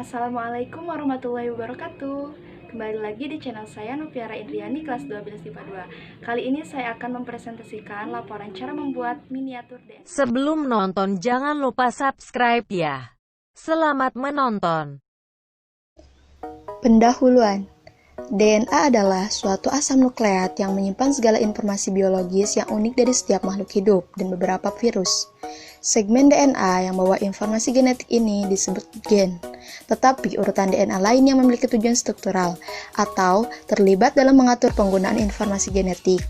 Assalamualaikum warahmatullahi wabarakatuh. Kembali lagi di channel saya Noviara Indriani kelas 12 IPA 2. Kali ini saya akan mempresentasikan laporan cara membuat miniatur DNA. Sebelum nonton jangan lupa subscribe ya. Selamat menonton. Pendahuluan. DNA adalah suatu asam nukleat yang menyimpan segala informasi biologis yang unik dari setiap makhluk hidup dan beberapa virus. Segmen DNA yang membawa informasi genetik ini disebut gen, tetapi urutan DNA lain yang memiliki tujuan struktural atau terlibat dalam mengatur penggunaan informasi genetik.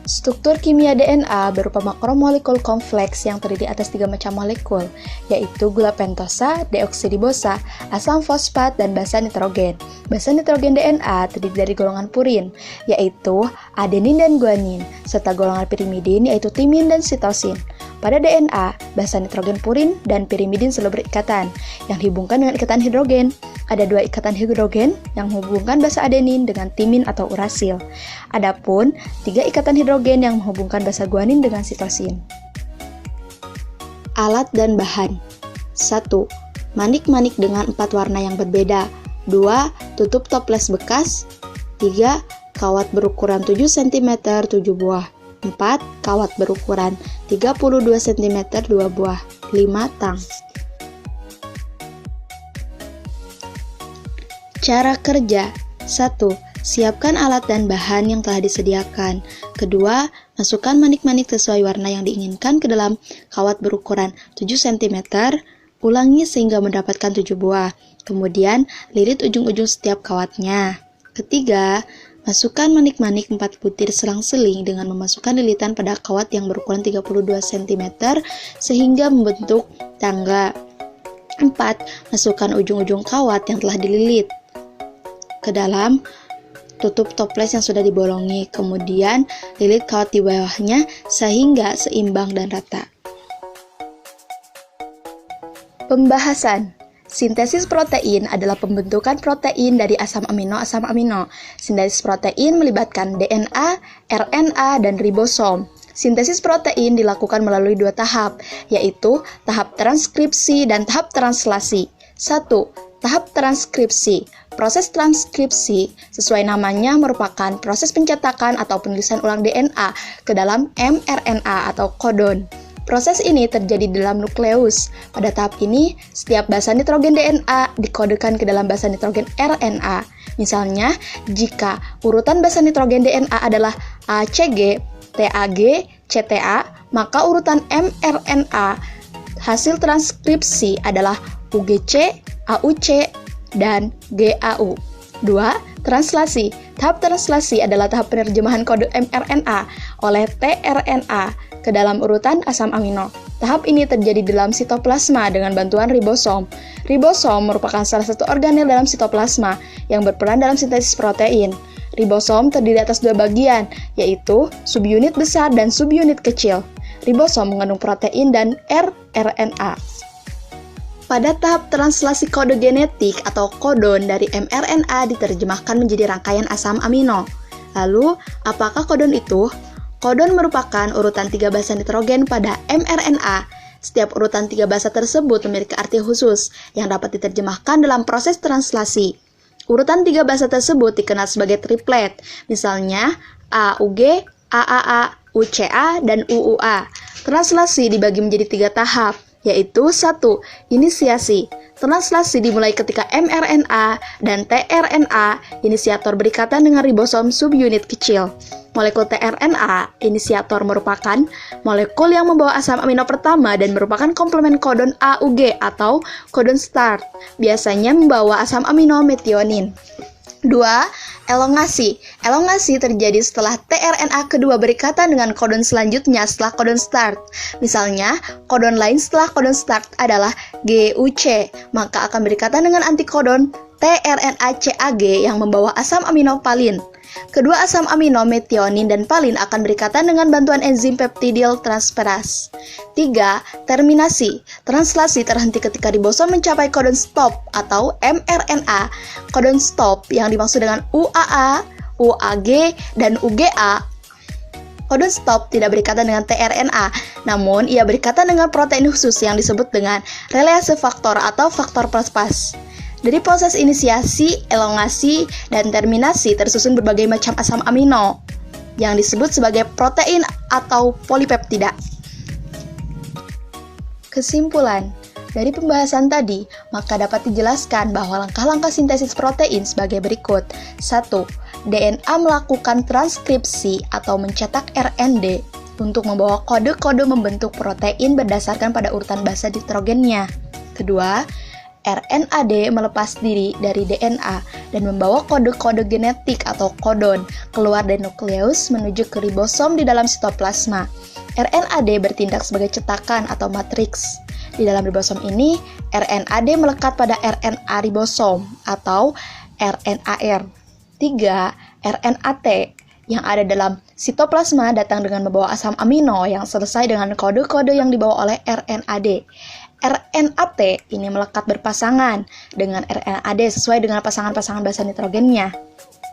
Struktur kimia DNA berupa makromolekul kompleks yang terdiri atas 3 macam molekul, yaitu gula pentosa, deoksiribosa, asam fosfat, dan basa nitrogen. Basa nitrogen DNA terdiri dari golongan purin, yaitu adenin dan guanin, serta golongan pirimidin, yaitu timin dan sitosin. Pada DNA, basa nitrogen purin dan pirimidin selalu berikatan, yang dihubungkan dengan ikatan hidrogen. Ada 2 ikatan hidrogen yang menghubungkan basa adenin dengan timin atau urasil. Adapun 3 ikatan hidrogen yang menghubungkan basa guanin dengan sitosin. Alat dan bahan. 1. Manik-manik dengan 4 warna yang berbeda. 2. Tutup toples bekas. 3. Kawat berukuran 7 cm 7 buah. 4. Kawat berukuran 32 cm 2 buah. 5. Tang. Cara kerja. 1. Siapkan alat dan bahan yang telah disediakan. Kedua, masukkan manik-manik sesuai warna yang diinginkan ke dalam kawat berukuran 7 cm. Ulangi sehingga mendapatkan 7 buah. Kemudian, lilit ujung-ujung setiap kawatnya. Ketiga, masukkan manik-manik 4 butir selang-seling dengan memasukkan lilitan pada kawat yang berukuran 32 cm sehingga membentuk tangga. 4. Masukkan ujung-ujung kawat yang telah dililit ke dalam tutup toples yang sudah dibolongi, kemudian lilit kawat di bawahnya sehingga seimbang dan rata. Pembahasan. Sintesis protein adalah pembentukan protein dari asam amino. Sintesis protein melibatkan DNA, RNA, dan ribosom. Sintesis protein dilakukan melalui 2 tahap, yaitu tahap transkripsi dan tahap translasi. 1. Tahap transkripsi. Proses transkripsi sesuai namanya merupakan proses pencetakan atau penulisan ulang DNA ke dalam mRNA atau kodon. Proses ini terjadi di dalam nukleus. Pada tahap ini, setiap basa nitrogen DNA dikodekan ke dalam basa nitrogen RNA. Misalnya, jika urutan basa nitrogen DNA adalah ACG, TAG, CTA, maka urutan mRNA hasil transkripsi adalah UGC, AUC, dan GAU. 2. Translasi. Tahap translasi adalah tahap penerjemahan kode mRNA oleh tRNA ke dalam urutan asam amino. Tahap ini terjadi dalam sitoplasma dengan bantuan ribosom. Ribosom merupakan salah satu organel dalam sitoplasma yang berperan dalam sintesis protein. Ribosom terdiri atas 2 bagian, yaitu subunit besar dan subunit kecil. Ribosom mengandung protein dan rRNA. Pada tahap translasi kode genetik atau kodon dari mRNA diterjemahkan menjadi rangkaian asam amino. Lalu, apakah kodon itu? Kodon merupakan urutan 3 basa nitrogen pada mRNA. Setiap urutan 3 basa tersebut memiliki arti khusus yang dapat diterjemahkan dalam proses translasi. Urutan 3 basa tersebut dikenal sebagai triplet, misalnya AUG, AAA, UCA, dan UUA. Translasi dibagi menjadi 3 tahap, yaitu 1. Inisiasi. Translasi dimulai ketika mRNA dan tRNA inisiator berikatan dengan ribosom subunit kecil. Molekul tRNA inisiator merupakan molekul yang membawa asam amino pertama dan merupakan komplemen kodon AUG atau kodon start, biasanya membawa asam amino metionin. 2. Elongasi. Elongasi terjadi setelah tRNA kedua berikatan dengan kodon selanjutnya setelah kodon start. Misalnya, kodon lain setelah kodon start adalah GUC, maka akan berikatan dengan antikodon tRNA-CAG yang membawa asam amino palin. Kedua asam amino metionin dan palin akan berikatan dengan bantuan enzim peptidyl transferase. 3. Terminasi. Translasi terhenti ketika ribosom mencapai kodon stop atau mRNA. Kodon stop yang dimaksud dengan UAA, UAG, dan UGA Codon stop tidak berikatan dengan tRNA, namun ia berikatan dengan protein khusus yang disebut dengan relase faktor atau faktor plus-plus. Dari proses inisiasi, elongasi, dan terminasi tersusun berbagai macam asam amino yang disebut sebagai protein atau polipeptida. Kesimpulan dari pembahasan tadi, maka dapat dijelaskan bahwa langkah-langkah sintesis protein sebagai berikut. 1. DNA melakukan transkripsi atau mencetak RND untuk membawa kode-kode membentuk protein berdasarkan pada urutan basa nitrogennya. Kedua, RNAD melepas diri dari DNA dan membawa kode-kode genetik atau kodon keluar dari nukleus menuju ke ribosom di dalam sitoplasma. RNAD bertindak sebagai cetakan atau matriks. Di dalam ribosom ini, RNAD melekat pada RNA ribosom atau RNAR. 3. RNAT yang ada dalam sitoplasma datang dengan membawa asam amino yang selesai dengan kode-kode yang dibawa oleh RNAD. RNAT ini melekat berpasangan dengan RNAD sesuai dengan pasangan-pasangan basa nitrogennya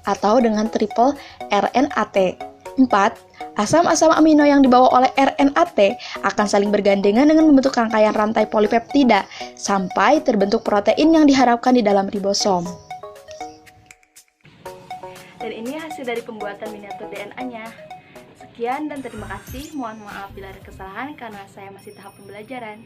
atau dengan triple RNAT. 4. Asam-asam amino yang dibawa oleh RNAT akan saling bergandengan dengan membentuk rangkaian rantai polipeptida sampai terbentuk protein yang diharapkan di dalam ribosom. Dan ini hasil dari pembuatan miniatur DNA-nya. Sekian dan terima kasih. Mohon maaf bila ada kesalahan karena saya masih tahap pembelajaran.